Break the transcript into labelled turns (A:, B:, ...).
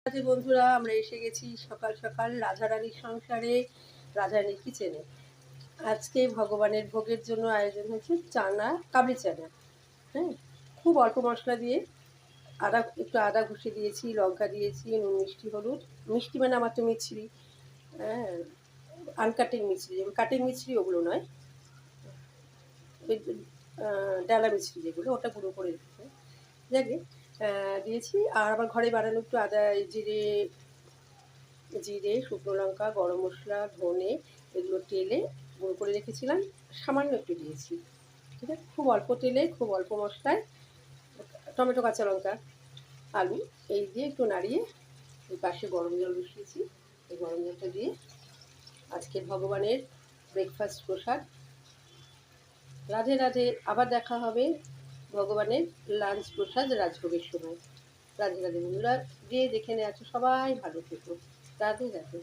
A: রাধে বন্ধুরা, আমরা এসে গেছি সকাল সকাল রাধারানীর সংসারে, রাধারানীর কিচেনে। আজকে ভগবানের ভোগের জন্য আয়োজন হয়েছে চানা, কাবলি চানা। হ্যাঁ, খুব অল্প মশলা দিয়ে একটু আদা ঘষে দিয়েছি, লঙ্কা দিয়েছি, নুন, মিষ্টি, হলুদ। মিষ্টি মানে আমার তো মিছরি, হ্যাঁ, আনকাটিং মিছরি, কাটিং মিছরি ওগুলো নয়, ওই ডালা মিছরি যেগুলো, ওটা গুঁড়ো করে রেখেছে যাকে দিয়েছি। আর আবার ঘরে বানানো একটু আদা, জিরে, শুকনো লঙ্কা, গরম মশলা, ধনে, এগুলো তেলে গুঁড়ো করে রেখেছিলাম, সামান্য একটু দিয়েছি। ঠিক আছে, খুব অল্প তেলে খুব অল্প মশলায় টমেটো, কাঁচা লঙ্কা, আলু এই দিয়ে একটু নাড়িয়ে ওই পাশে গরম জল বসিয়েছি। এই গরম জলটা দিয়ে আজকে ভগবানের ব্রেকফাস্ট প্রসাদ। রাধে রাধে। আবার দেখা হবে ভগবানের লাঞ্চ প্রসাদ রাজভোগের সময়। রাধে রাধে বন্ধুরা, যে যেখানে আছো সবাই ভালো থেকো। রাধে রাধে।